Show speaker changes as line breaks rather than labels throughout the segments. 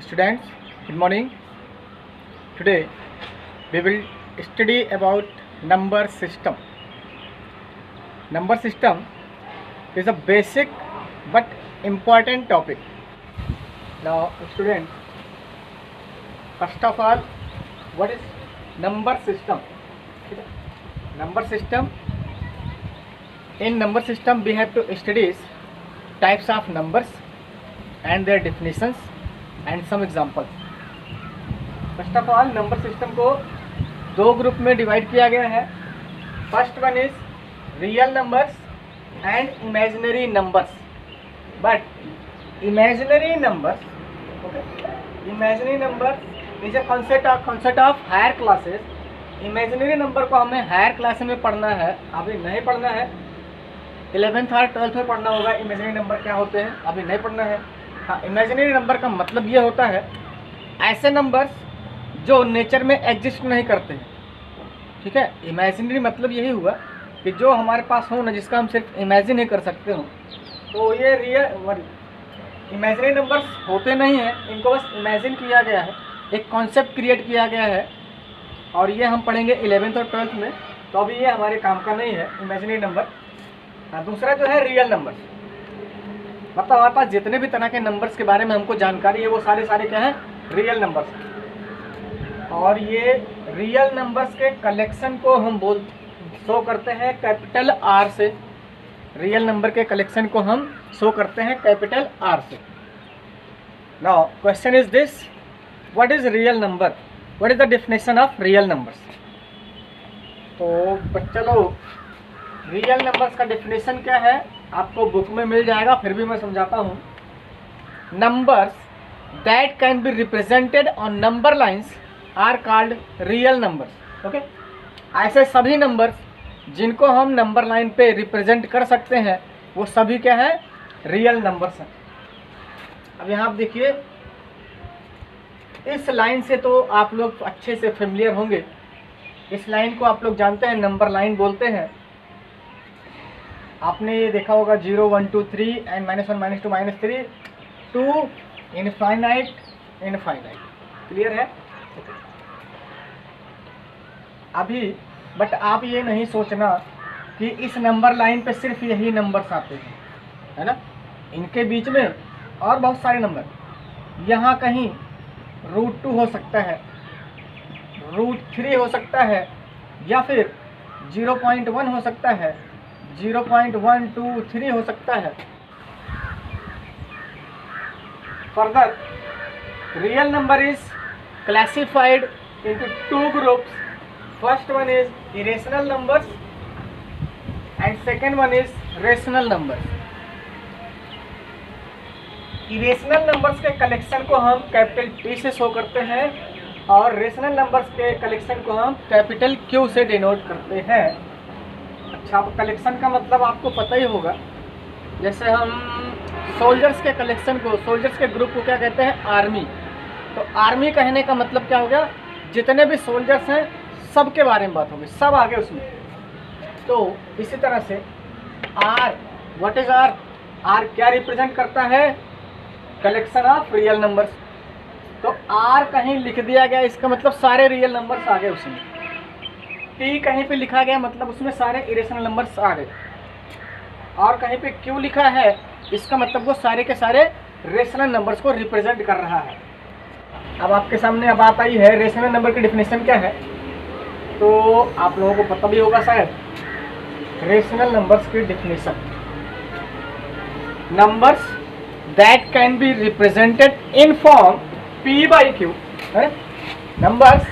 Students, good morning. Today we will study about number system. Number system is a basic but important topic. Now, students, first of all, what is number system? Number system. In number system, we have to study types of numbers and their definitions and some examples. First of all number system को दो group में divide किया गया है. First one is real numbers and imaginary numbers. But imaginary numbers, imaginary number is a concept of higher classes. Imaginary number को हमें higher class में पढ़ना है, अभी नहीं पढ़ना है. 11th और 12th में पढ़ना होगा इमेजिनरी नंबर क्या होते हैं, अभी नहीं पढ़ना है. हाँ, इमेजिनरी नंबर का मतलब ये होता है ऐसे नंबर्स जो नेचर में एग्जिस्ट नहीं करते हैं. ठीक है, इमेजिनरी मतलब यही हुआ कि जो हमारे पास हो ना, जिसका हम सिर्फ इमेजिन ही कर सकते हो, तो ये रियल इमेजिनरी नंबर्स होते नहीं हैं. इनको बस इमेजिन किया गया है, एक कॉन्सेप्ट क्रिएट किया गया है, और ये हम पढ़ेंगे 11th और 12th में. तो अभी ये हमारे काम का नहीं है इमेजिनरी नंबर. हाँ, दूसरा जो है रियल नंबर्स, मतलब हमारे पास जितने भी तरह के नंबर्स के बारे में हमको जानकारी है वो सारे क्या हैं, रियल नंबर्स. और ये रियल नंबर्स के कलेक्शन को हम शो करते हैं कैपिटल आर से. रियल नंबर के कलेक्शन को हम शो करते हैं कैपिटल आर से. Now question is this, what is real number, what is the definition of real numbers. तो बच्चा लोग, रियल नंबर्स का डेफिनेशन क्या है आपको बुक में मिल जाएगा, फिर भी मैं समझाता हूँ. Numbers that can be represented on number lines are called real numbers. Okay, ऐसे सभी नंबर्स जिनको हम नंबर लाइन पे रिप्रेजेंट कर सकते हैं वो सभी क्या है, रियल नंबर्स हैं. अब यहाँ आप देखिए, इस लाइन से तो आप लोग अच्छे से फेमिलियर होंगे. इस लाइन को आप लोग जानते हैं, नंबर लाइन बोलते हैं. आपने ये देखा होगा 0 1 2 3 एंड -1 -2 -3 टू इनफाइनाइट. क्लियर है अभी. बट आप ये नहीं सोचना कि इस नंबर लाइन पे सिर्फ यही नंबर्स आते हैं, है ना. इनके बीच में और बहुत सारे नंबर, यहाँ कहीं √2 हो सकता है, √3 हो सकता है, या फिर 0.1 हो सकता है, 0.123 हो सकता है. Further, real number is classified into two groups. First one is irrational numbers and second one is rational numbers. Irrational numbers के कलेक्शन को हम कैपिटल P से शो करते हैं और रेशनल नंबर्स के कलेक्शन को हम कैपिटल Q से डिनोट करते हैं. अच्छा, कलेक्शन का मतलब आपको पता ही होगा. जैसे हम सोल्जर्स के कलेक्शन को, सोल्जर्स के ग्रुप को क्या कहते हैं, आर्मी. तो आर्मी कहने का मतलब क्या हो गया, जितने भी सोल्जर्स हैं सब के बारे में बात होगी, सब आगे उसमें. तो इसी तरह से R, what is R, R क्या रिप्रेजेंट करता है, कलेक्शन ऑफ रियल नंबर्स. तो आर कहीं लिख दिया गया, इसका मतलब सारे रियल नंबर्स आ गए उसमें. टी कहीं पे लिखा गया, मतलब उसमें सारे इरेशनल नंबर्स आ गए. और कहीं पे क्यू लिखा है, इसका मतलब वो सारे के सारे रेशनल नंबर्स को रिप्रेजेंट कर रहा है. अब आपके सामने अब बात आई है रेशनल नंबर की डेफिनेशन क्या है. तो आप लोगों को पता भी होगा शायद, रेशनल नंबर्स की definition, numbers that can be represented in form P by Q. Numbers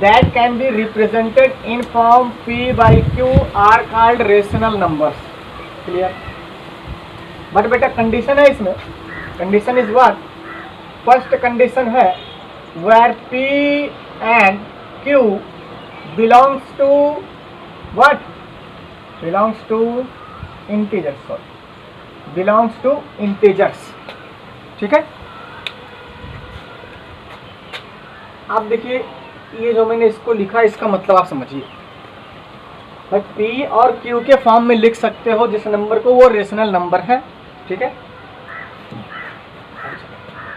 that can be represented in form P by Q are called rational numbers. Clear? But बेटा कंडीशन है इसमें. Condition is what, first condition है where P and Q belongs to what, belongs to integers. Sorry, belongs to integers. ठीक है. आप देखिए, ये जो मैंने इसको लिखा, इसका मतलब आप समझिए. बट P और Q के फॉर्म में लिख सकते हो जिस नंबर को, वो रेशनल नंबर है. ठीक है.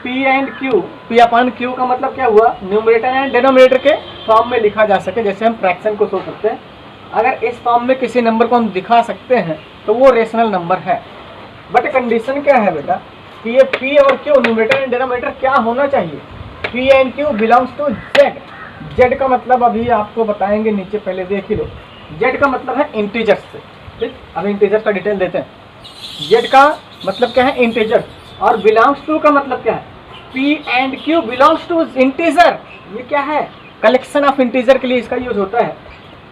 P P and Q, P upon Q का मतलब क्या हुआ, न्यूमरेटर एंड डिनोमिनेटर के फॉर्म में लिखा जा सके, जैसे हम फ्रैक्शन को शो करते हैं। अगर इस फॉर्म में किसी नंबर को हम दिखा सकते हैं तो वो रेशनल नंबर है। बट कंडीशन क्या है बेटा कि ये पी और क्यू न्यूमरेटर एंड डिनोमिनेटर क्या होना चाहिए, p and q belongs to Z. Z का मतलब अभी आपको बताएंगे नीचे, पहले देख ही लो। जेड का मतलब है इंटीजर्स से, ठीक। अब इंटीजर्स का डिटेल देते हैं। जेड का मतलब क्या है, इंटीजर। और बिलोंग्स टू का मतलब क्या है, p and q belongs to integer. ये क्या है, कलेक्शन ऑफ इंटीजर के लिए इसका यूज होता है।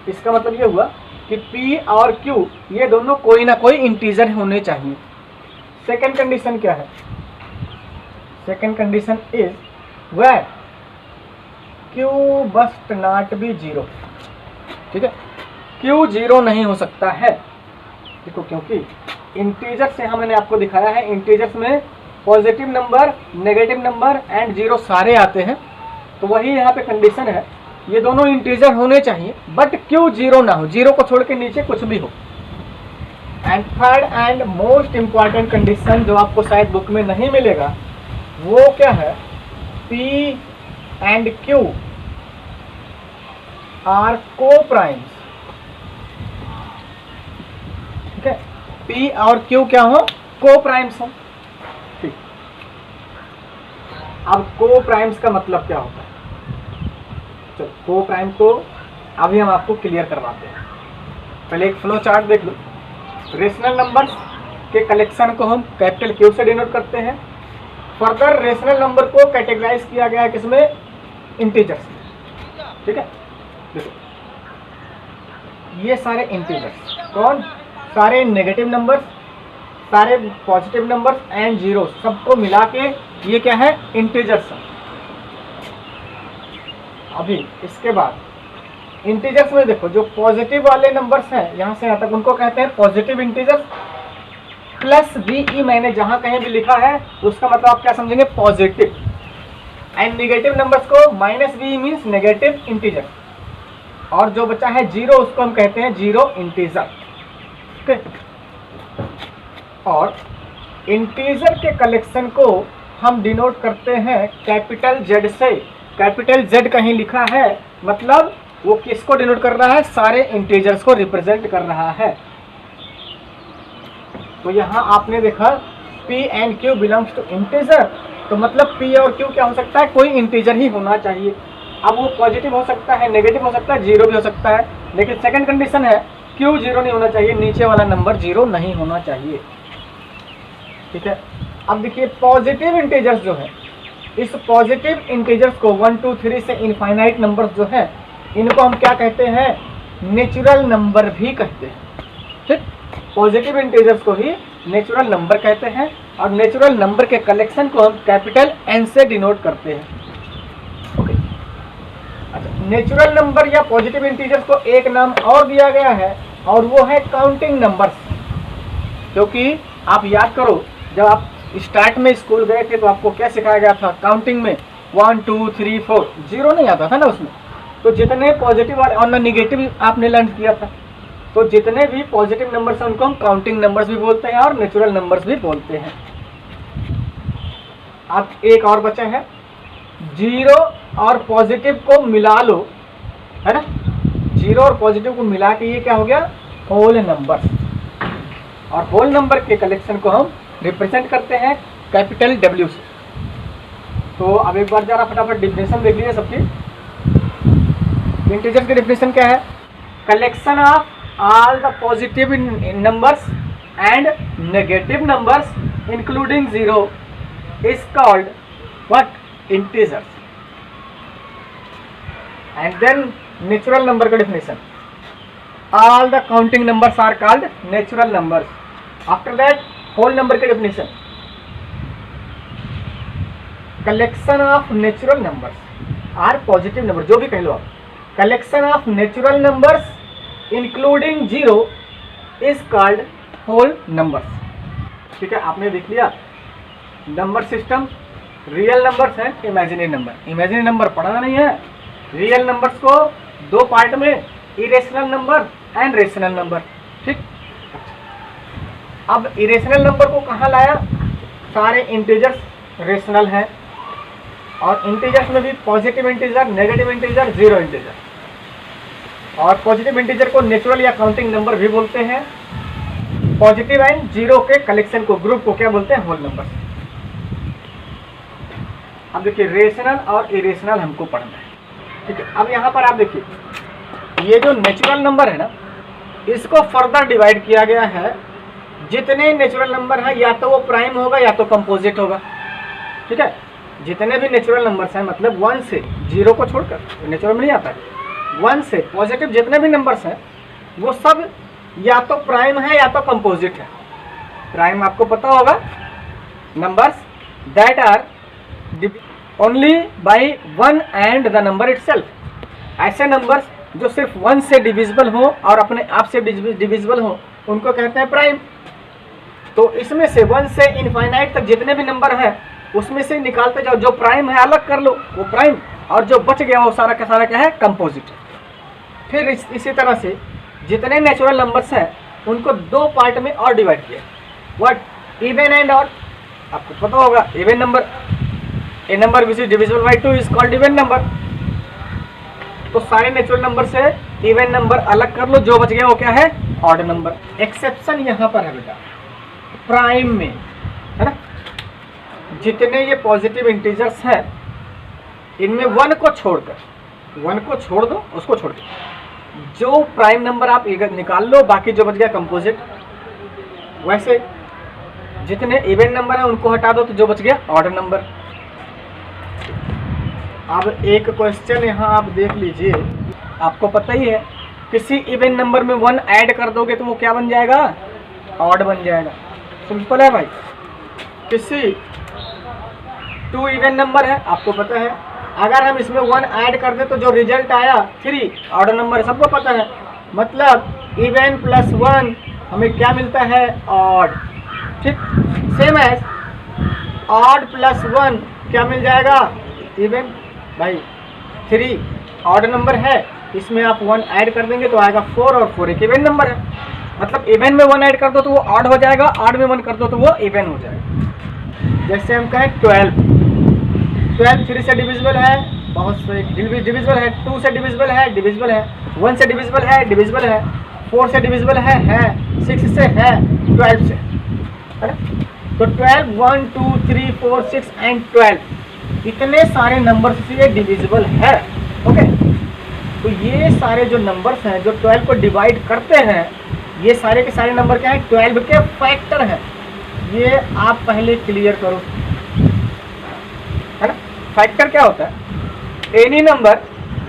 इसका मतलब ये हुआ कि पी और क्यू ये दोनों कोई ना कोई इंटीजर होने चाहिए। सेकेंड कंडीशन क्या है, second condition is where q must not be zero, ठीक है। क्यू जीरो नहीं हो सकता है, देखो, क्योंकि इंटीजर से मैंने आपको दिखाया है, इंटीजर्स में positive number, negative number and zero सारे आते हैं। तो वही यहाँ पे कंडीशन है, ये दोनों इंटीजर होने चाहिए बट क्यू जीरो ना हो, जीरो को छोड़ के नीचे कुछ भी हो। And third and most important condition जो आपको शायद बुक में नहीं मिलेगा वो क्या है, पी एंड क्यू आर को प्राइम्स, ठीक है। पी और क्यू क्या हो, को प्राइम्स हो, ठीक। अब को प्राइम्स का मतलब क्या होता है, चलो को प्राइम को अभी हम आपको क्लियर करवाते हैं। पहले एक फ्लो चार्ट देख लो। रेशनल नंबर्स के कलेक्शन को हम कैपिटल क्यू से डिनोट करते हैं। फर्दर रेशनल नंबर को कैटेगराइज किया गया है किसमें, इंटीजर्स, ठीक है। देखो ये सारे इंटीजर्स, कौन, सारे नेगेटिव नंबर्स, सारे पॉजिटिव नंबर्स एंड जीरो, सबको मिला के ये क्या है, इंटीजर्स। अभी इसके बाद इंटीजर्स में देखो जो पॉजिटिव वाले नंबर्स हैं यहाँ से यहाँ तक उनको कहते हैं पॉजिटिव इंटीजर्स। प्लस वी मैंने जहाँ कहीं भी लिखा है उसका मतलब आप क्या समझेंगे, पॉजिटिव। एंड नेगेटिव नंबर्स को minus v means negative integer. और जो बचा है जीरो उसको हम कहते हैं जीरो इंटीजर, ठीक है। और इंटीजर के कलेक्शन को हम डिनोट करते हैं कैपिटल जेड से। कैपिटल जेड कहीं लिखा है मतलब वो किसको डिनोट कर रहा है, सारे इंटीजर्स को रिप्रेजेंट कर रहा है। तो यहाँ आपने देखा P and Q belongs to integer, तो मतलब P और Q क्या हो सकता है, कोई इंटीजर ही होना चाहिए। अब वो पॉजिटिव हो सकता है, नेगेटिव हो सकता है, जीरो भी हो सकता है, लेकिन सेकंड कंडीशन है Q जीरो नहीं होना चाहिए, नीचे वाला नंबर जीरो नहीं होना चाहिए, ठीक है। अब देखिए पॉजिटिव इंटीजर्स जो है, इस पॉजिटिव इंटीजर्स को 1 2 3 से इनफाइनाइट नंबर्स जो है इनको हम क्या कहते हैं, नेचुरल नंबर भी कहते हैं, ठीक। पॉजिटिव इंटीजर्स को ही नेचुरल नंबर कहते हैं और नेचुरल नंबर के कलेक्शन को हम कैपिटल N से डिनोट करते हैं, ओके। अच्छा, नेचुरल नंबर या पॉजिटिव इंटीजर्स को एक नाम और दिया गया है और वो है काउंटिंग नंबर्स। क्योंकि आप याद करो जब आप स्टार्ट में स्कूल गए थे तो आपको क्या सिखाया गया था, काउंटिंग में 1 2 3 4, जीरो नहीं आता था ना उसमें। तो जितने पॉजिटिव और ना निगेटिव आपने लर्न किया था, तो जितने भी पॉजिटिव नंबर्स हैं उनको हम काउंटिंग नंबर्स भी बोलते हैं और नेचुरल नंबर्स भी बोलते हैं। अब एक और बचा है, जीरो और पॉजिटिव को मिला लो, है ना, जीरो और पॉजिटिव को मिला के ये क्या हो गया, होल नंबर। और होल नंबर के कलेक्शन को हम रिप्रेजेंट करते हैं कैपिटल W से। तो अब एक बार जरा फटाफट डिफिनेशन देख लीजिए सबकी। इंटीजर की डिफिनेशन क्या है, collection of all the positive numbers and negative numbers including zero is called what, integers. And then natural number का definition, all the counting numbers are called natural numbers. After that whole number का definition, collection of natural numbers are positive numbers, जो भी कह लो आप, collection of natural numbers including zero is called whole numbers, ठीक है। आपने देख लिया नंबर सिस्टम, रियल नंबर्स हैं, इमेजिनरी नंबर। इमेजिनरी नंबर पढ़ना नहीं है, रियल नंबर्स को दो पार्ट में, irrational number and rational number, ठीक। अब इरेशनल नंबर को कहाँ लाया, सारे इंटीजर्स रेशनल हैं और इंटीजर्स में भी positive integer, negative integer, zero integer. और पॉजिटिव इंटीजर को नेचुरल या काउंटिंग नंबर भी बोलते हैं। पॉजिटिव एंड जीरो के कलेक्शन को, ग्रुप को क्या बोलते हैं? Whole number. अब देखिए रेशनल और इरेशनल हमको पढ़ना है, ठीक है। अब यहाँ पर आप देखिए ये जो नेचुरल नंबर है ना, इसको फर्दर डिवाइड किया गया है। जितने नेचुरल नंबर है या तो वो प्राइम होगा या तो कंपोजिट होगा, ठीक है। जितने भी नेचुरल नंबर्स हैं, मतलब 1 से, 0 को छोड़कर, नेचुरल में नहीं आता है, 1 से पॉजिटिव जितने भी नंबर्स हैं वो सब या तो प्राइम है या तो कंपोजिट है। प्राइम आपको पता होगा, numbers that are only by 1 and the number itself. ऐसे नंबर्स जो सिर्फ 1 से डिविजिबल हो और अपने आप से डिविजिबल हो, उनको कहते हैं प्राइम। तो इसमें से 1 से इनफाइनाइट तक जितने भी नंबर हैं उसमें से निकालते जाओ, जो प्राइम है अलग कर लो, वो प्राइम, और जो बच गया वो सारा का सारा क्या है? कंपोजिट। फिर इसी तरह से जितने नेचुरल नंबर्स हैं उनको 2 पार्ट में और डिवाइड किया। व्हाट? Even and odd. आपको पता होगा even number, A number which is divisible by 2 is called even number. तो सारे नेचुरल नंबर से इवन नंबर अलग कर लो, जो बच गया वो क्या है? Odd number. एक्सेप्शन यहाँ पर है बेटा, प्राइम में, है ना। जितने ये पॉजिटिव इंटीजर्स हैं इनमें 1 को छोड़कर, 1 को छोड़ दो, उसको छोड़ दो, जो प्राइम नंबर आप निकाल लो, बाकी जो बच गया कंपोजिट। वैसे जितने इवन नंबर हैं उनको हटा दो, तो जो बच गया ऑड नंबर। अब एक क्वेश्चन यहाँ आप देख लीजिए, आपको पता ही है किसी इवन नंबर में 1 ऐड कर दोगे तो वो क्या बन जाएगा? ऑड बन जाएगा। सिंपल है भाई। किसी 2 इवन नंबर है, आपको पता है, अगर हम इसमें 1 ऐड कर दें तो जो रिजल्ट आया 3 ऑड नंबर है, सबको पता है। मतलब इवन प्लस 1 हमें क्या मिलता है? ऑड। ठीक, सेम एज ऑड प्लस 1 क्या मिल जाएगा? इवन। भाई 3 ऑड नंबर है, इसमें आप 1 ऐड कर देंगे तो आएगा 4, और 4 एक इवन नंबर है। मतलब इवन में 1 ऐड कर दो तो वो ऑड हो जाएगा, ऑड में 1 कर दो तो वो इवन हो जाएगा। जैसे हम कहें 12 3 से डिविजिबल है, बहुत से डिविजिबल है, 2 से डिविजिबल है, 1 से डिविजिबल है, 4 से डिविजिबल है, 6 से है, 12 से, है ना। तो 12, 1 2 3 4 6 एंड 12 इतने सारे नंबर से ये डिविजिबल है। ओके, तो ये सारे जो नंबर्स हैं जो 12 को डिवाइड करते हैं, ये सारे के सारे नंबर क्या हैं? 12 के फैक्टर हैं। ये आप पहले क्लियर करो, है ना। फैक्टर क्या होता है? Any number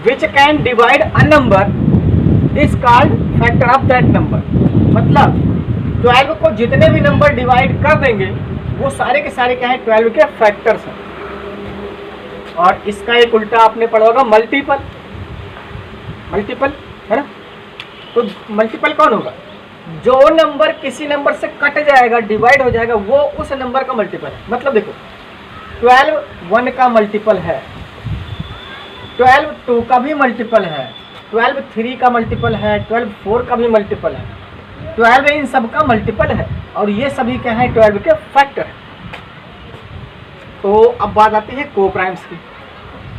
which can divide a number is called factor of that number. मतलब 12 को जितने भी नंबर डिवाइड कर देंगे वो सारे के सारे क्या है? 12 के फैक्टर्स हैं। और इसका एक उल्टा आपने पढ़ा होगा, मल्टीपल। मल्टीपल, है ना। तो मल्टीपल कौन होगा? जो नंबर किसी नंबर से कट जाएगा, डिवाइड हो जाएगा, वो उस नंबर का मल्टीपल है। मतलब देखो 12 1 का मल्टीपल है, 12 2 का भी मल्टीपल है, 12 3 का मल्टीपल है, 12 4 का भी मल्टीपल है, 12 इन सब का मल्टीपल है, और ये सभी क्या है? 12 के फैक्टर है। तो अब बात आती है को प्राइम्स की।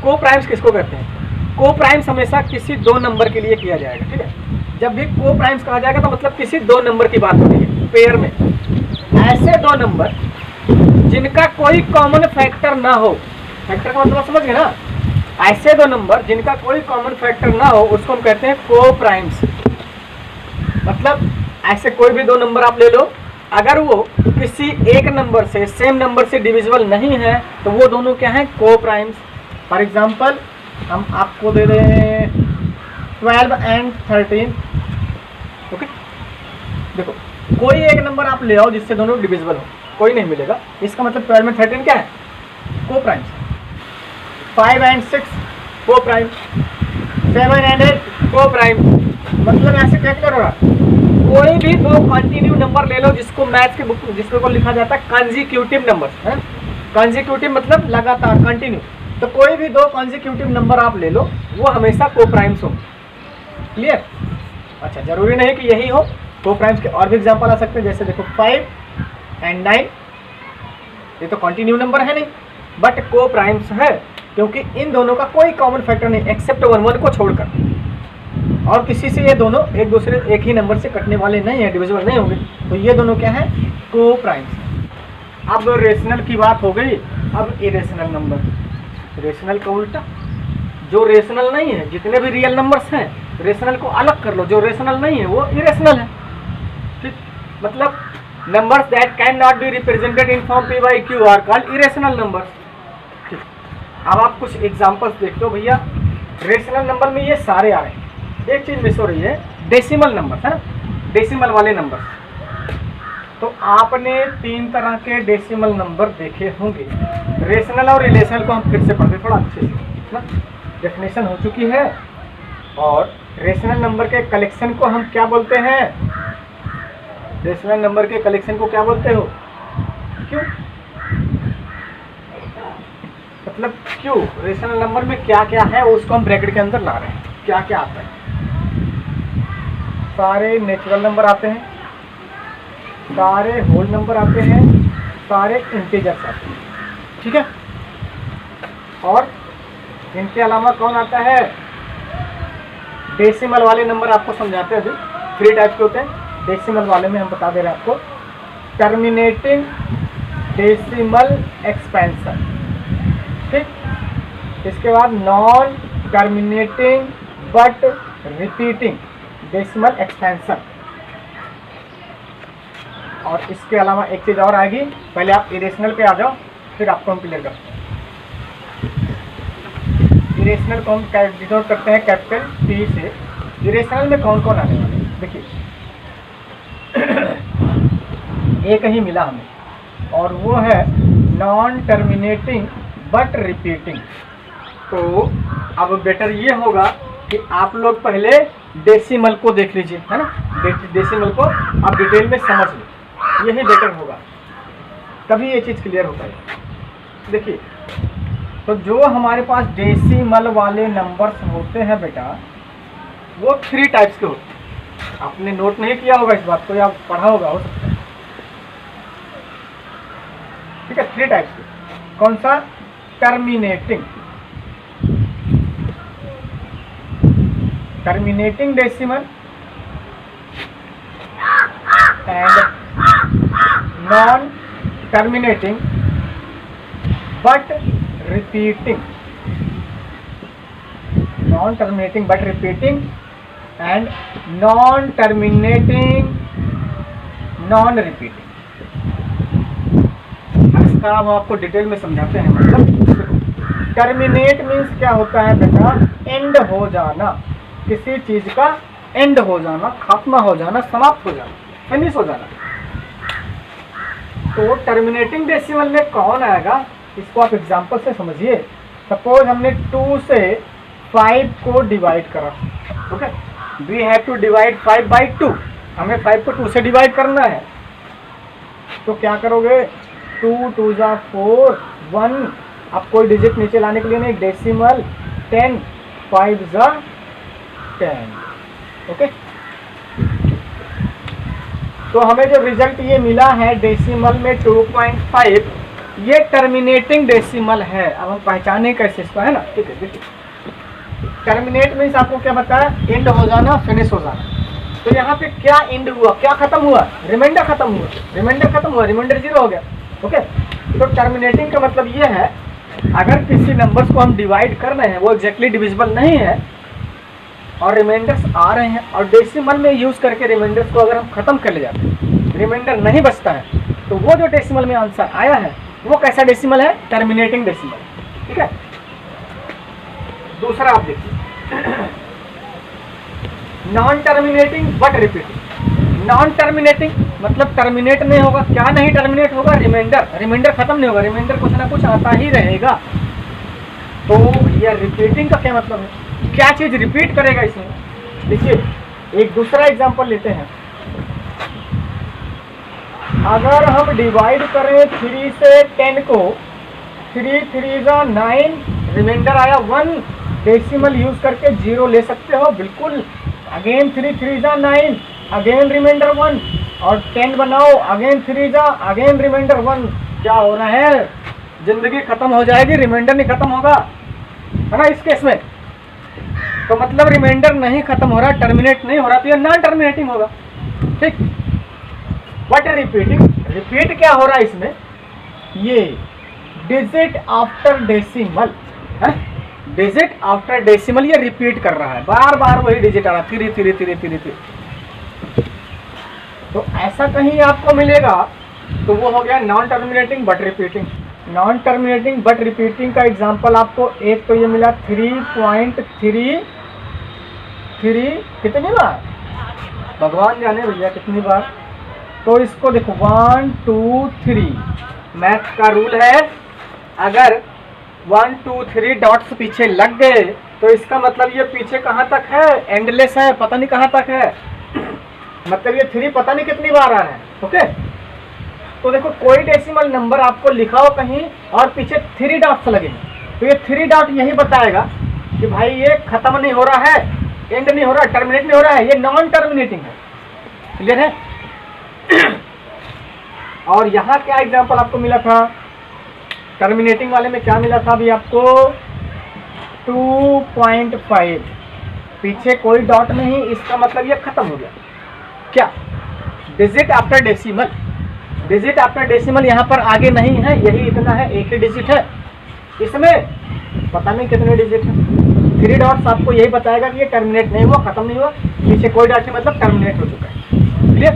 को प्राइम्स किसको कहते हैं? को प्राइम्स हमेशा किसी 2 नंबर के लिए किया जाएगा, ठीक है। जब भी को प्राइम्स कहा जाएगा तो मतलब किसी 2 नंबर की बात हो रही है, पेयर में। ऐसे 2 नंबर जिनका कोई कॉमन फैक्टर ना हो, फैक्टर का मतलब समझ गए ना। ऐसे 2 नंबर जिनका कोई कॉमन फैक्टर ना हो उसको हम कहते हैं को प्राइम्स। मतलब ऐसे कोई भी 2 नंबर आप ले लो, अगर वो किसी एक नंबर से, सेम नंबर से डिविजिबल नहीं है तो वो दोनों क्या हैं? को प्राइम्स। फॉर एग्जांपल हम आपको दे दें 12 एंड 13। ओके, देखो कोई एक नंबर आप ले आओ जिससे दोनों डिविजिबल हो, कोई नहीं मिलेगा। इसका मतलब 12 में 13 क्या है? को प्राइम्स। 5 एंड 6 को प्राइम, 7 एंड 8 को प्राइम। मतलब ऐसे क्या कर रहा, कोई भी 2 कंटिन्यू नंबर ले लो जिसको मैथ्स के बुक जिसको लिखा जाता है कंसेक्यूटिव नंबर, है। कंसेक्यूटिव मतलब लगातार, कंटिन्यू। तो कोई भी 2 कंसेक्यूटिव नंबर आप ले लो, वो हमेशा को प्राइम्स हो। क्लियर? अच्छा, जरूरी नहीं कि यही हो, को प्राइम्स के और भी एग्जांपल आ सकते हैं। जैसे देखो 5 एंड 9, ये तो कंटिन्यू नंबर है नहीं, बट को प्राइम्स है। क्योंकि इन दोनों का कोई कॉमन फैक्टर नहीं एक्सेप्ट 1 1 को छोड़कर, और किसी से ये दोनों एक दूसरे एक ही नंबर से कटने वाले नहीं है, डिविजिबल नहीं होंगे। तो ये दोनों क्या है, को प्राइम्स। अब रेशनल की बात हो गई, अब इरेशनल नंबर। रेशनल का उल्टा, जो रेशनल नहीं है, जितने भी रियल नंबर्स हैं रेशनल को अलग कर लो, जो रेशनल नहीं है वो इरेशनल है। ठीक, मतलब numbers that can not be represented in form P by Q R called irrational numbers. ठीक, अब आप कुछ एग्जांपल्स देखते हो भैया। रेशनल नंबर में ये सारे आ रहे हैं, एक चीज मिस हो रही है, डेसिमल नंबर है ना, डेसिमल वाले नंबर। तो आपने 3 तरह के डेसिमल नंबर देखे होंगे। रेशनल और रिलेशनल को हम फिर से पढ़ते थोड़ा अच्छे से ना, डेफिनेशन हो चुकी है। और रेशनल नंबर के कलेक्शन को हम क्या बोलते हैं, रेशनल नंबर के कलेक्शन को क्या बोलते हो, क्यों, मतलब क्यों, रेशनल नंबर में क्या क्या है उसको हम ब्रैकेट के अंदर ला रहे हैं। क्या क्या आता है, सारे नेचुरल नंबर आते हैं, सारे होल नंबर आते हैं, सारे इंटीजर्स आते हैं। ठीक है, और इनके अलावा कौन आता है, डेसिमल वाले नंबर आपको समझाते हैं। अभी 3 टाइप के होते हैं डेसिमल वाले में, हम बता दे रहे हैं आपको। टर्मिनेटिंग डेसिमल एक्सपेंशन, ठीक। इसके बाद non terminating but repeating decimal expansion. और इसके अलावा एक चीज और आएगी, पहले आप इरेशनल पे आ जाओ फिर आपको हम क्लियर करते हैं। इरेशनल को हम डिनोट करते हैं कैपिटल P से। इरेशनल में कौन कौन आने वाले हैं, देखिए एक ही मिला हमें, और वो है नॉन टर्मिनेटिंग बट रिपीटिंग। तो अब बेटर ये होगा कि आप लोग पहले डेसिमल को देख लीजिए, है ना, डेसिमल को आप डिटेल में समझ लो, यही बेटर होगा, तभी ये चीज़ क्लियर होता है। देखिए, तो जो हमारे पास डेसिमल वाले नंबर्स होते हैं बेटा, वो 3 टाइप्स के होते हैं। आपने नोट नहीं किया होगा इस बात को, या पढ़ा होगा, हो सकता है, ठीक है। 3 टाइप्स के, कौन सा, terminating, terminating decimal and non terminating but repeating, non terminating but repeating and non terminating non repeating. इसका हम आपको डिटेल में समझाते हैं। मतलब टर्मिनेट मीन्स क्या होता है बेटा, एंड हो जाना, किसी चीज का एंड हो जाना, खात्मा हो जाना, समाप्त हो जाना, फिनिश हो जाना। तो टर्मिनेटिंग डेसिमल में कौन आएगा, इसको आप एग्जांपल से समझिए। सपोज हमने 2 से 5 को डिवाइड करा, okay, we have to divide 5 by 2, हमें 5 को 2 से डिवाइड करना है। तो क्या करोगे, 2 2 जा 4, 1, अब कोई डिजिट नीचे लाने के लिए नहीं, डेसिमल 10, 5 जा 10, ओके। तो हमें जो रिजल्ट ये मिला है डेसिमल में 2.5, ये टर्मिनेटिंग डेसिमल है। अब हम पहचाने कैसे इसको, है ना, ठीक है। देखिए, टर्मिनेट मीन्स आपको क्या बताया, एंड हो जाना, फिनिश हो जाना। तो यहाँ पे क्या एंड हुआ, क्या खत्म हुआ, रिमाइंडर खत्म हुआ, रिमाइंडर खत्म हुआ, रिमाइंडर 0 हो गया, ओके। तो टर्मिनेटिंग का मतलब ये है, अगर किसी नंबर्स को हम डिवाइड कर रहे हैं, वो एग्जैक्टली डिविजिबल नहीं है और रिमाइंडर्स आ रहे हैं, और डेसिमल में यूज करके रिमाइंडर्स को अगर हम खत्म कर ले जाते हैं, रिमाइंडर नहीं बचता है, तो वो जो डेसिमल में आंसर आया है वो कैसा डेसिमल है, टर्मिनेटिंग डेसिमल, ठीक है। दूसरा आप देखिए, non terminating but repeating. Non terminating मतलब टर्मिनेट नहीं होगा, क्या नहीं टर्मिनेट होगा, रिमाइंडर, रिमाइंडर खत्म नहीं होगा, रिमाइंडर कुछ ना कुछ आता ही रहेगा। तो यह रिपीटिंग का क्या मतलब है, क्या चीज रिपीट करेगा इसमें। देखिए, एक दूसरा एग्जांपल लेते हैं। अगर हम डिवाइड करें 3 से 10 को, 3 3 जा 9, रिमाइंडर आया 1, डेसिमल यूज करके 0 ले सकते हो, बिल्कुल। अगेन 3 3 जा 9, अगेन रिमाइंडर 1, और 10 बनाओ, अगेन 3 जा, अगेन रिमाइंडर 1। क्या हो रहा है, जिंदगी खत्म हो जाएगी, रिमाइंडर नहीं खत्म होगा। है ना इस केस में। तो मतलब रिमाइंडर नहीं खत्म हो रहा, टर्मिनेट नहीं हो रहा, तो ये नॉन टर्मिनेटिंग होगा। ठीक, व्हाट इज रिपीटिंग? रिपीट क्या हो रहा है इसमें, ये डिजिट आफ्टर डेसिमल है, डिजिट आफ्टर डेसिमल ये रिपीट कर रहा है, बार बार वही डिजिट आ रहा है, three three three three three. तो ऐसा कहीं आपको मिलेगा तो वो हो गया non terminating but repeating. Non terminating but repeating का एग्जांपल आपको एक तो ये मिला 3.33, कितनी बार भगवान जाने भैया कितनी बार। तो इसको देखो 1 2 3, मैथ का रूल है अगर 1 2 3 डॉट्स पीछे लग गए तो इसका मतलब ये पीछे कहाँ तक है, एंडलेस है, पता नहीं कहाँ तक है, मतलब ये 3 पता नहीं कितनी बार आ रहा है। ओके, तो देखो कोई डेसिमल नंबर आपको लिखा हो कहीं और पीछे 3 डॉट्स लगे, तो ये 3 डॉट यही बताएगा कि भाई ये खत्म नहीं हो रहा है, एंड नहीं हो रहा, टर्मिनेट नहीं हो रहा है, ये नॉन टर्मिनेटिंग है। क्लियर है? और यहाँ क्या एग्जांपल आपको मिला था, टर्मिनेटिंग वाले में क्या मिला था अभी आपको, 2.5, पीछे कोई डॉट नहीं, इसका मतलब ये खत्म हो गया। क्या? Digit after decimal, digit after decimal यहाँ पर आगे नहीं है, यही इतना है, एक ही डिजिट है, इसमें पता नहीं कितने डिजिट है। 3 डॉट्स आपको यही बताएगा कि ये टर्मिनेट नहीं हुआ, खत्म नहीं हुआ, पीछे कोई डॉट नहीं मतलब टर्मिनेट हो चुका है। क्लियर?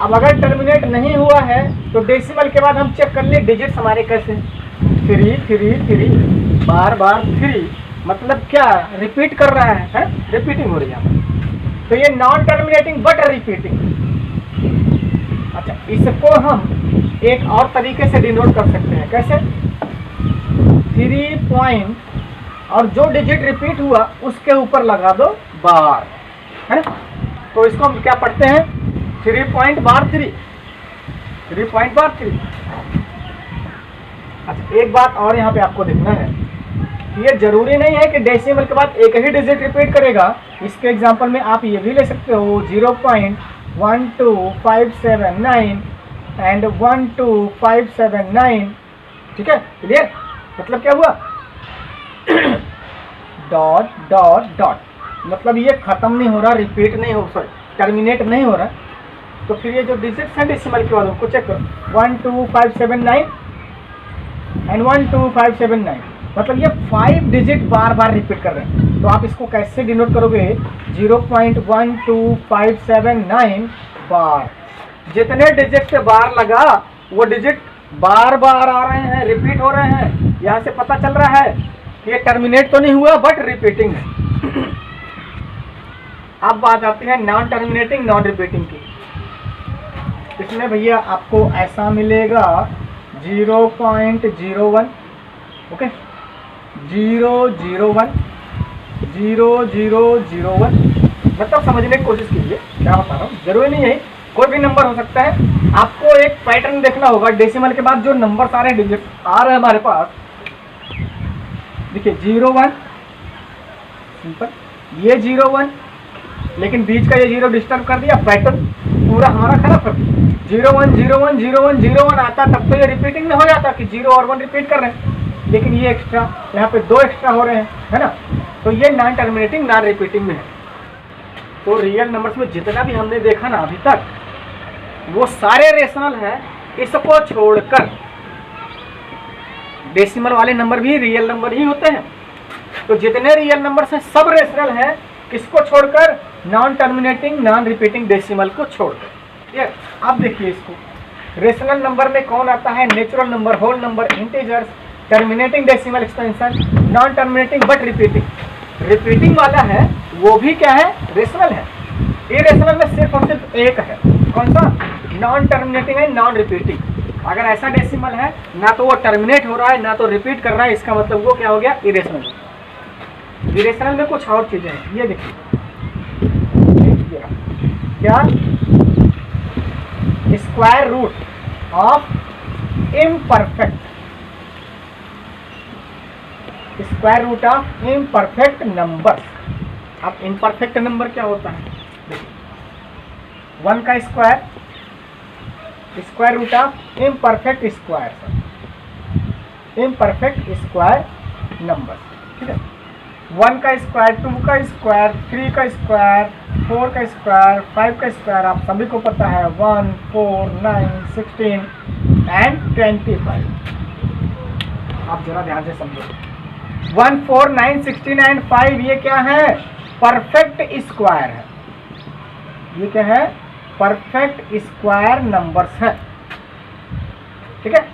अब अगर टर्मिनेट नहीं हुआ है तो डेसिमल के बाद हम चेक कर ले डिजिट्स हमारे कैसे, 3 3 3, बार बार 3, मतलब क्या रिपीट कर रहा है? रिपीटिंग हो रही है। तो ये नॉन टर्मिनेटिंग बट रिपीटिंग। अच्छा, इसको हम एक और तरीके से डिनोट कर सकते हैं, कैसे? 3 पॉइंट और जो डिजिट रिपीट हुआ उसके ऊपर लगा दो बार, है ना? तो इसको हम क्या पढ़ते हैं, 3 पॉइंट बार 3, 3 पॉइंट बार 3। अच्छा, एक बात और यहाँ पे आपको देखना है, ये जरूरी नहीं है कि डेसिमल के बाद एक ही डिजिट रिपीट करेगा। इसके एग्जांपल में आप ये भी ले सकते हो 0.12579 एंड 12579। ठीक है? क्लियर? मतलब क्या हुआ, डॉट डॉट डॉट, मतलब ये खत्म नहीं हो रहा, रिपीट नहीं हो, सॉरी टर्मिनेट नहीं हो रहा। तो फिर ये जो डिजिट्स हैं डेसिमल के बाद उनको चेक करो, 12579 एंड 12579, मतलब ये 5 डिजिट बार बार रिपीट कर रहे हैं। तो आप इसको कैसे डिनोट करोगे, 0.12579 बार, जितने डिजिट से बार लगा वो डिजिट बार बार आ रहे हैं, रिपीट हो रहे हैं, यहाँ से पता चल रहा है कि ये टर्मिनेट तो नहीं हुआ बट रिपीटिंग है। अब बात आती है नॉन टर्मिनेटिंग नॉन रिपीटिंग की। इसमें भैया आपको ऐसा मिलेगा 0.01, ओके, 001 0001, मतलब समझने की कोशिश कीजिए क्या बता रहा हूँ, जरूरी नहीं है कोई भी नंबर हो सकता है। आपको एक पैटर्न देखना होगा, डेसिमल के बाद जो नंबर सारे डिजिट आ रहे हैं हमारे पास, देखिए 01 सिंपल, ये 01, लेकिन बीच का ये 0 डिस्टर्ब कर दिया, पैटर्न पूरा हमारा खराब कर दिया। 01 01 01 01 आता तब तो ये रिपीटिंग में हो जाता कि 0 और 1 रिपीट कर रहे हैं, लेकिन ये एक्स्ट्रा यहाँ पे 2 एक्स्ट्रा हो रहे हैं, है ना? तो ये नॉन टर्मिनेटिंग नॉन रिपीटिंग में है। तो रियल नंबर्स में जितना भी हमने देखा ना अभी तक, वो सारे रेशनल हैं, इसको छोड़कर। डेसिमल वाले नंबर भी रियल नंबर ही होते हैं, तो जितने रियल नंबर्स हैं सब रेशनल हैं, किसको छोड़कर, non terminating non repeating decimal को छोड़कर। ये अब देखिए इसको, रेशनल नंबर में कौन आता है, natural number, whole number, integers, terminating decimal expansion, non terminating but repeating. Repeating वाला है वो भी क्या है, रेशनल है। इरेशनल में सिर्फ और सिर्फ एक है, कौन सा, नॉन टर्मिनेटिंग है नॉन रिपीटिंग। अगर ऐसा डेसिमल है ना तो वो टर्मिनेट हो रहा है ना तो रिपीट कर रहा है, इसका मतलब वो क्या हो गया, इरेशनल। इरेशनल में कुछ और चीजें हैं, ये देखिए क्या, square root of imperfect, square root of imperfect number. अब इम्परफेक्ट नंबर क्या होता है, 1 का square, square root of imperfect square, imperfect square number. ठीक है। 1 का स्क्वायर, 2 का स्क्वायर, 3 का स्क्वायर, 4 का स्क्वायर, 5 का स्क्वायर आप सभी को पता है 1, 4, 9, 16 एंड 25। आप जरा ध्यान से समझो 1, 4, 9, 16 एंड 5 ये क्या है? परफेक्ट स्क्वायर है। ये क्या है? परफेक्ट स्क्वायर नंबर्स है, ठीक है।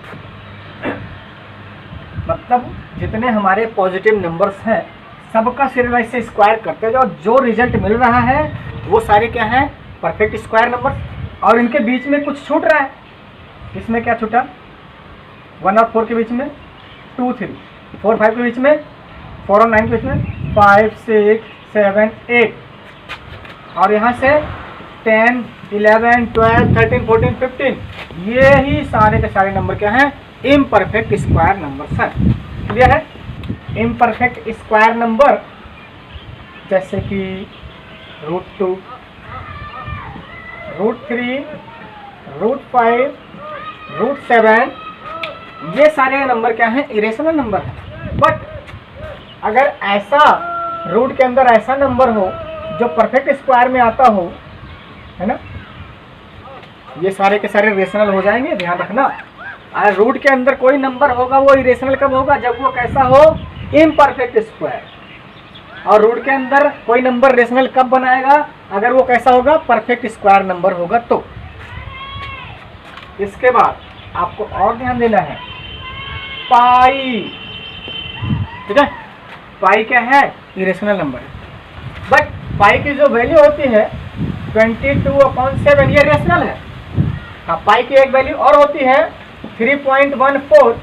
मतलब जितने हमारे पॉजिटिव नंबर्स हैं सबका सिर्फ ऐसे स्क्वायर करते हैं, जो रिजल्ट मिल रहा है वो सारे क्या हैं? Perfect square number. और इनके बीच में कुछ छूट रहा है। इसमें क्या छूटा? 1 और 4 के बीच में 2, 3, 4, 5 के बीच में 4 और 9 के बीच में 5, 6, 7, 8 और यहाँ से 10, 11, 12, 13, 14, 15 ये ही सारे के सारे नंबर क्या हैं? इम्परफेक्ट स्क्वायर नंबर्स हैं। क्लियर है? इम्परफेक्ट स्क्वायर नंबर जैसे कि √2, √3, √5, √7 ये सारे नंबर क्या हैं? इरेशनल नंबर हैं। बट अगर ऐसा रूट के अंदर ऐसा नंबर हो जो परफेक्ट स्क्वायर में आता हो, है ना, ये सारे के सारे रेशनल हो जाएंगे। ध्यान रखना, अगर रूट के अंदर कोई नंबर होगा वो इरेशनल कब होगा? जब वो कैसा हो? Imperfect square. और रूट के अंदर कोई नंबर रेशनल कब बनाएगा? अगर वो कैसा होगा? परफेक्ट स्क्वायर नंबर होगा। तो इसके बाद आपको और ध्यान देना है पाई, ठीक है। पाई क्या है? इरेशनल नंबर है। बट पाई की जो वैल्यू होती है 22/7 ये रेशनल है। हाँ, पाई की एक वैल्यू और होती है 3.14।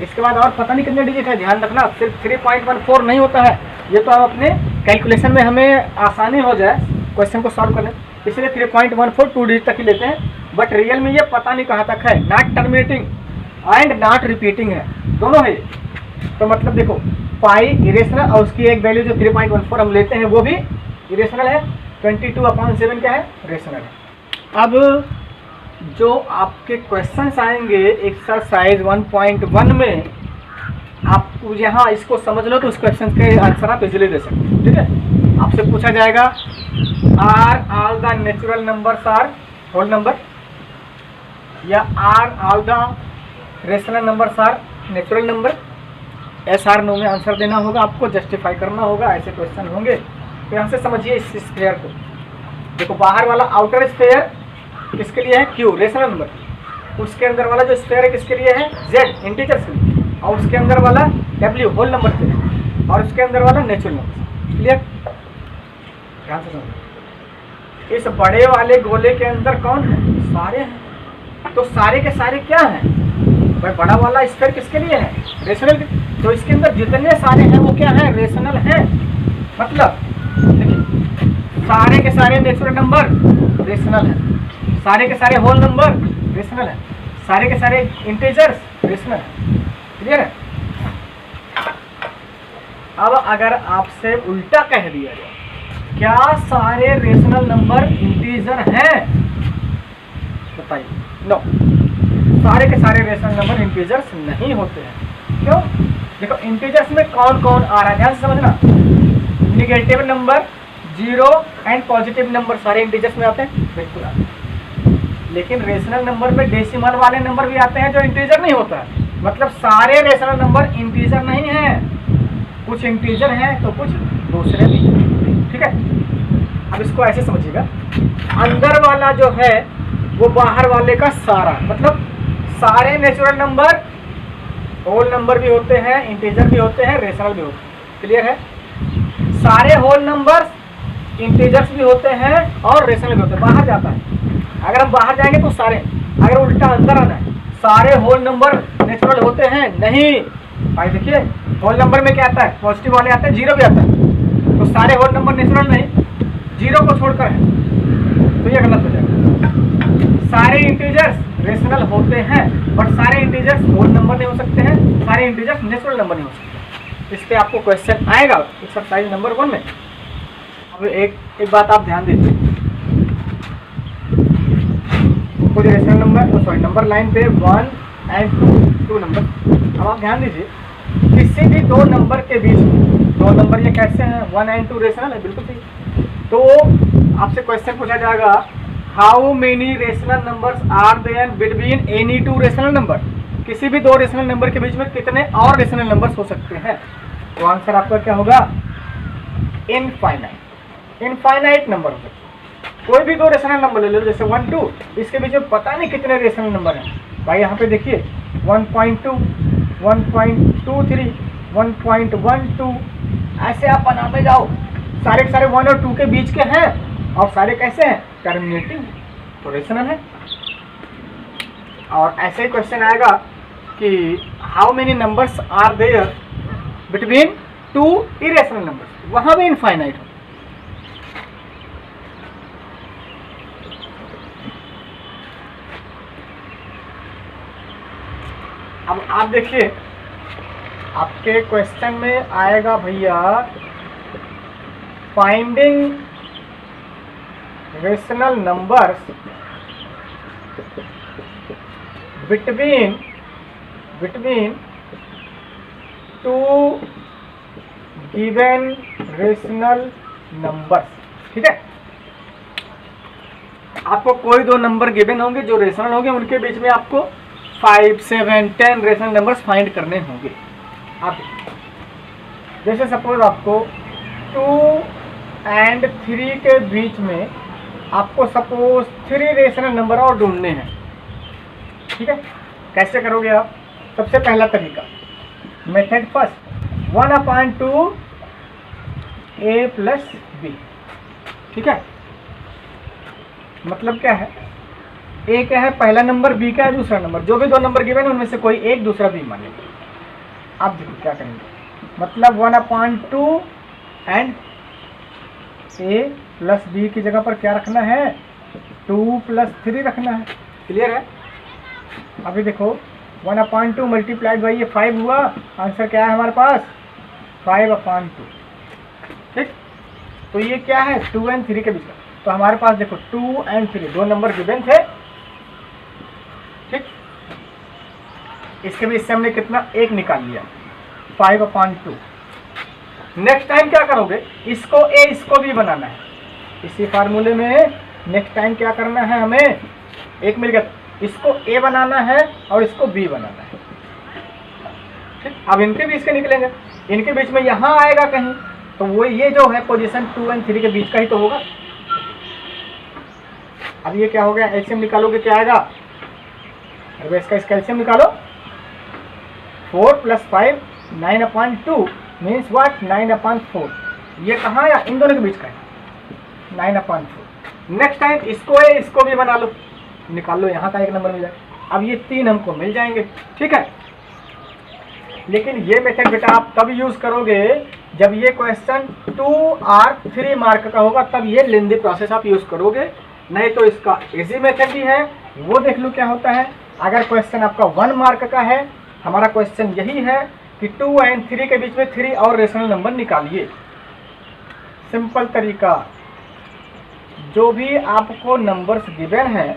इसके बाद और पता नहीं कितने डिजिट है, ध्यान रखना। सिर्फ 3.14 नहीं होता है, ये तो हम अपने कैलकुलेशन में हमें आसानी हो जाए क्वेश्चन को सॉल्व करने, इसलिए 3.14 2 डिजिट तक ही लेते हैं। बट रियल में ये पता नहीं कहाँ तक है। Not terminating and not repeating है, दोनों है। तो मतलब देखो पाई इरेशनल और उसकी एक वैल्यू जो 3.14 हम लेते हैं वो भी इरेशनल है। 22/7 क्या है? रेशनल है। अब जो आपके क्वेश्चंस आएंगे एक्सरसाइज 1.1 में, आप यहाँ इसको समझ लो तो उस क्वेश्चन के आंसर आप इजीली दे सकते हो, ठीक है। आपसे पूछा जाएगा are all the natural numbers are whole number, or are all the rational numbers are natural number. Yes or no में आंसर देना होगा, आपको जस्टिफाई करना होगा। ऐसे क्वेश्चन होंगे तो यहाँ से समझिए इस स्फीयर को। देखो बाहर वाला आउटर स्फीयर किसके लिए है? Q, rational number. उसके अंदर वाला जो स्फीयर है किसके लिए है? जेड, इंटीजर्स के लिए। और उसके अंदर वाला डब्ल्यू, होल नंबर के लिए। और उसके अंदर वाला नेचुरल नंबर। क्लियर? ध्यान से समझो। इस बड़े वाले गोले के अंदर कौन है? सारे हैं। तो सारे के सारे क्या हैं भाई? बड़ा वाला स्फीयर किसके लिए है? रेशनल। तो इसके अंदर जितने सारे हैं वो क्या है? रेशनल हैं। मतलब देखिए सारे के सारे नेचुरल नंबर रेशनल है, सारे के सारे होल नंबर रेशनल है, सारे के सारे इंटीजर्स रेशनल है। क्लियर है? अब अगर आपसे उल्टा कह दिया जाए क्या सारे रेशनल नंबर इंटीजर हैं? बताइए। नो, सारे के सारे रेशनल नंबर इंटीजर्स नहीं होते हैं। क्यों? देखो इंटीजर्स में कौन कौन आ रहा है, ध्यान से समझना। Negative number, 0 and positive number सारे इंटीजर्स में आते हैं, बिल्कुल आते हैं। लेकिन रेशनल नंबर में डेसिमल वाले नंबर भी आते हैं जो इंटीजर नहीं होता है। मतलब सारे रेशनल नंबर इंटीजर नहीं है, कुछ इंटीजर हैं तो कुछ दूसरे भी हैं। ठीक है? अब इसको ऐसे समझिएगा, अंदर वाला जो है वो बाहर वाले का सारा, मतलब सारे नेचुरल नंबर होल नंबर भी होते हैं, इंटीजर भी होते हैं, रेशनल भी होते हैं। क्लियर है? सारे होल नंबर्स इंटीजर्स भी होते हैं और रेशनल भी होते हैं। बाहर जाता है, अगर हम बाहर जाएंगे तो सारे, अगर उल्टा अंदर आना है, सारे होल नंबर नेचुरल होते हैं नहीं भाई। देखिए होल नंबर में क्या आता है? पॉजिटिव वाले आते हैं, 0 भी आता है। तो सारे होल नंबर नेचुरल नहीं, 0 को छोड़कर है, तो ये गलत हो जाएगा। सारे इंटीजर्स रेशनल होते हैं बट सारे इंटीजर्स होल नंबर नहीं हो सकते हैं, सारे इंटीजर्स नेचुरल नंबर नहीं हो सकते। इस पर आपको क्वेश्चन आएगा एक्सरसाइज नंबर 1 में। अब एक बात आप ध्यान दीजिए, कुछ rational number, sorry number line पे 1 एंड 2 नंबर। अब आप ध्यान दीजिए कि किसी भी दो नंबर के बीच में, दो नंबर ये कैसे हैं, 1 and 2 रेशनल है, बिल्कुल सही। तो आपसे क्वेश्चन पूछा जाएगा how many rational numbers are there between any two rational number, किसी भी दो रेशनल नंबर के बीच में कितने और रेशनल नंबर्स हो सकते हैं। तो आंसर आपका क्या होगा, इनफाइनाइट। इनफाइनाइट नंबर हो सकते हैं। कोई भी दो रेशनल नंबर ले लो, जैसे 1 2, इसके बीच में पता नहीं कितने रेशनल नंबर हैं भाई। यहाँ पे देखिए 1.2, 1.23, 1.12, ऐसे आप बनाते जाओ, सारे के सारे 1 और 2 के बीच के हैं और सारे कैसे हैं, टर्मिनेटिंग, तो रेशनल है। और ऐसे ही क्वेश्चन आएगा कि how many numbers are there between 2 irrational numbers, वहां भी इनफाइनाइट हो। अब आप देखिए आपके क्वेश्चन में आएगा भैया finding rational numbers between 2 given rational numbers. ठीक है, आपको कोई दो नंबर गिवन होंगे जो रेशनल होंगे, उनके बीच में आपको 5, 7, 10 रेशनल नंबर्स फाइंड करने होंगे। आप जैसे सपोज आपको 2 and 3 के बीच में आपको सपोज 3 रेशनल नंबर और ढूंढने हैं। ठीक है, कैसे करोगे आप, सबसे पहला तरीका, method first, 1/2 a plus b। ठीक है, मतलब क्या है, ए क्या है पहला नंबर, बी क्या है दूसरा नंबर, जो भी दो नंबर गिवन है उनमें से कोई एक दूसरा बी मानेंगे। आप देखो क्या करेंगे, मतलब 1/2 एंड ए प्लस बी की जगह पर क्या रखना है, 2 + 3 रखना है। क्लियर है। अभी देखो 1/2 मल्टीप्लाइड बाई ये 5 हुआ, आंसर क्या है हमारे पास, 5/2। ठीक, तो ये क्या है 2 and 3 के बीच का, तो हमारे पास देखो 2 and 3 दो नंबर गिवन थे। ठीक, इसके बीच से हमने कितना, एक निकाल लिया, 5/2। नेक्स्ट टाइम क्या करोगे, इसको ए इसको बी बनाना है। इसी फार्मूले में नेक्स्ट टाइम क्या करना है, हमें एक मिल गया, इसको ए बनाना है और इसको बी बनाना है। ठीक, अब इनके बीच के निकलेंगे, इनके बीच में यहां आएगा कहीं, तो वो ये जो है पोजीशन 2 and 3 के बीच का ही तो होगा। अब ये क्या हो गया, एलसीएम निकालोगे क्या आएगा, अरे इसका कैल्शियम निकालो, 4 + 5 9/2 मीन्स व्हाट, 9/4। ये कहाँ आया, इन दोनों के बीच का है, 9/4। नेक्स्ट टाइम इसको है इसको भी बना लो, निकाल लो, यहाँ का एक नंबर मिल जाए। अब ये 3 हमको मिल जाएंगे। ठीक है, लेकिन ये मेथड बेटा आप तब यूज करोगे जब ये क्वेश्चन 2 और 3 मार्क का होगा, तब ये लेंदी प्रोसेस आप यूज करोगे, नहीं तो इसका इजी मेथड भी है, वो देख लो क्या होता है। अगर क्वेश्चन आपका 1 मार्क का है, हमारा क्वेश्चन यही है कि 2 and 3 के बीच में 3 और रेशनल नंबर निकालिए। सिंपल तरीका, जो भी आपको नंबर्स गिवन है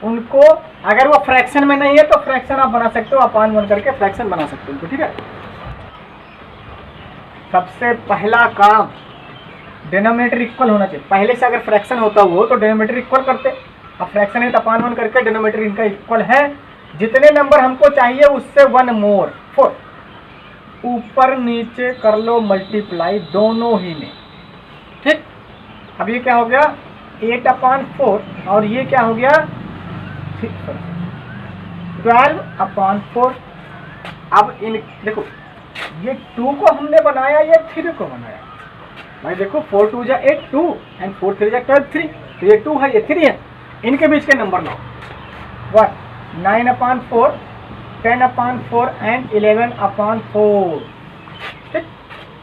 उनको, अगर वो फ्रैक्शन में नहीं है तो फ्रैक्शन आप बना सकते हो, अपान 1 करके फ्रैक्शन बना सकते हो। ठीक है, सबसे पहला काम डिनोमिनेटर इक्वल होना चाहिए। पहले से अगर फ्रैक्शन होता हो तो डिनोमिनेटर इक्वल करते, अब फ्रैक्शन है तो अपान 1 करके डिनोमिनेटर इनका इक्वल है। जितने नंबर हमको चाहिए उससे 1 मोर 4, ऊपर नीचे कर लो मल्टीप्लाई दोनों ही में। ठीक, अब ये क्या हो गया 8/4 और ये क्या हो गया 12/4। अब इन देखो ये 2 को हमने बनाया, ये 3 को बनाया भाई। देखो 4 2 जा 8 2 एंड 4 3 जा 12 3, तो ये 2 है ये 3 है, इनके बीच के नंबर लो, व्हाट 9/4, 10/4 एंड 11/4। ठीक,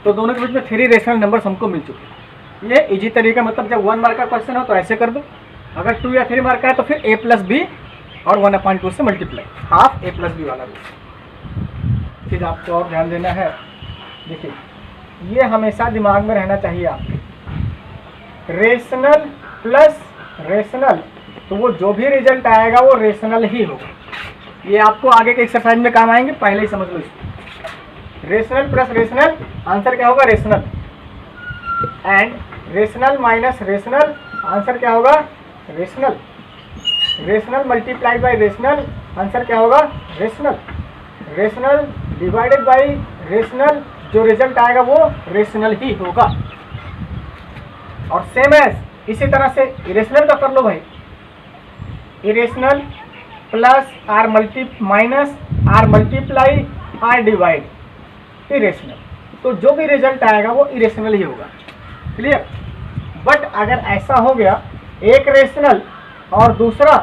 तो दोनों के बीच में 3 रेशनल नंबर्स हमको मिल चुके हैं। ये इजी तरीका, मतलब जब 1 मार्क का क्वेश्चन हो तो ऐसे कर दो, अगर 2 या 3 मार्क का है तो फिर a + b और 1/2 से मल्टीप्लाई, हाफ a + b वाला भी। फिर आपको और ध्यान देना है, देखिए ये हमेशा दिमाग में रहना चाहिए आपके, रेशनल प्लस रेशनल, तो वो जो भी रिजल्ट आएगा वो रेशनल ही होगा। ये आपको आगे के एक्सरसाइज में काम आएंगे, पहले ही समझ लो इसको। रेशनल प्लस रेशनल, आंसर क्या होगा rational. And rational minus rational, answer क्या होगा rational. Rational multiplied by rational, answer क्या होगा rational. Rational divided by rational, जो रिजल्ट आएगा वो रेशनल ही होगा। और सेम एज इसी तरह से इरेशनल का कर लो भाई, irrational plus or minus or multiply or divide irrational, तो जो भी रिजल्ट आएगा वो इरेशनल ही होगा। क्लियर। बट अगर ऐसा हो गया एक रेशनल और दूसरा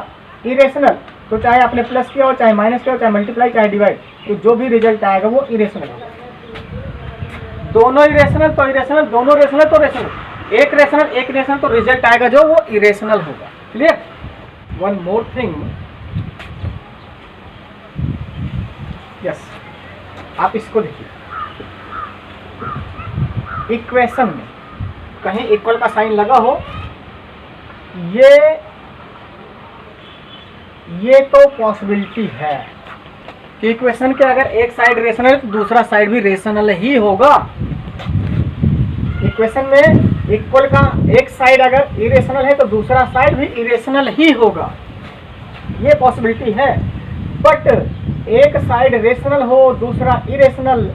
इरेशनल, तो चाहे आपने प्लस किया हो, चाहे माइनस किया हो, चाहे मल्टीप्लाई, चाहे डिवाइड, तो जो भी रिजल्ट आएगा वो इरेशनल होगा। दोनों इरेशनल तो इरेशनल, दोनों रेशनल तो रेशनल, एक रेशनल तो रिजल्ट आएगा जो वो इरेशनल होगा। Clear. One more thing, yes, आप इसको देखिए, इक्वेशन में कहीं इक्वल का साइन लगा हो, ये तो पॉसिबिलिटी है कि इक्वेशन के अगर एक साइड रेशनल है तो दूसरा साइड भी रेशनल ही होगा। इक्वेशन में इक्वल का एक साइड अगर इरेशनल है तो दूसरा साइड भी इरेशनल ही होगा, ये पॉसिबिलिटी है। बट एक साइड रेशनल हो दूसरा इरेशनल,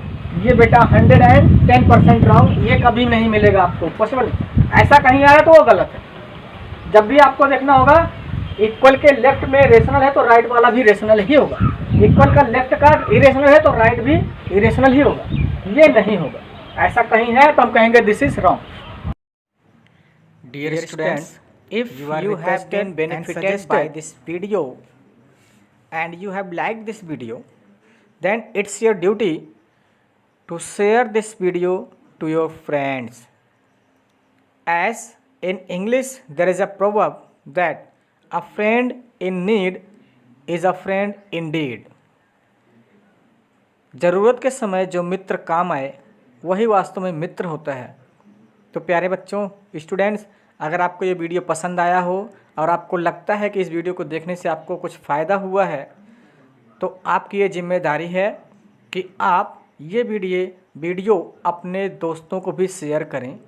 ये बेटा 110% रॉन्ग, ये कभी नहीं मिलेगा आपको, पॉसिबल। ऐसा कहीं आया तो वो गलत है। जब भी आपको देखना होगा इक्वल के लेफ्ट में रेशनल है तो राइट वाला भी रेशनल ही होगा, इक्वल का लेफ्ट का इरेशनल है तो राइट भी इरेशनल ही होगा, ये नहीं होगा। ऐसा कहीं है तो हम कहेंगे this is wrong. Dear students, if you have been benefited by this video and you have liked this video, then it's your duty to share this video to your friends. As in English there is a proverb that a friend in need is a friend indeed. ज़रूरत के समय जो मित्र काम आए वही वास्तव में मित्र होता है। तो प्यारे बच्चों, स्टूडेंट्स, अगर आपको ये वीडियो पसंद आया हो और आपको लगता है कि इस वीडियो को देखने से आपको कुछ फ़ायदा हुआ है, तो आपकी ये जिम्मेदारी है कि आप ये वीडियो अपने दोस्तों को भी शेयर करें,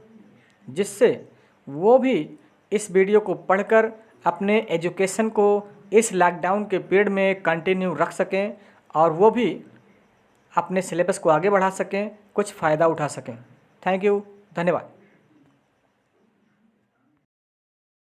जिससे वो भी इस वीडियो को पढ़कर अपने एजुकेशन को इस लॉकडाउन के पीरियड में कंटिन्यू रख सकें और वो भी अपने सिलेबस को आगे बढ़ा सकें, कुछ फ़ायदा उठा सकें। थैंक यू, धन्यवाद।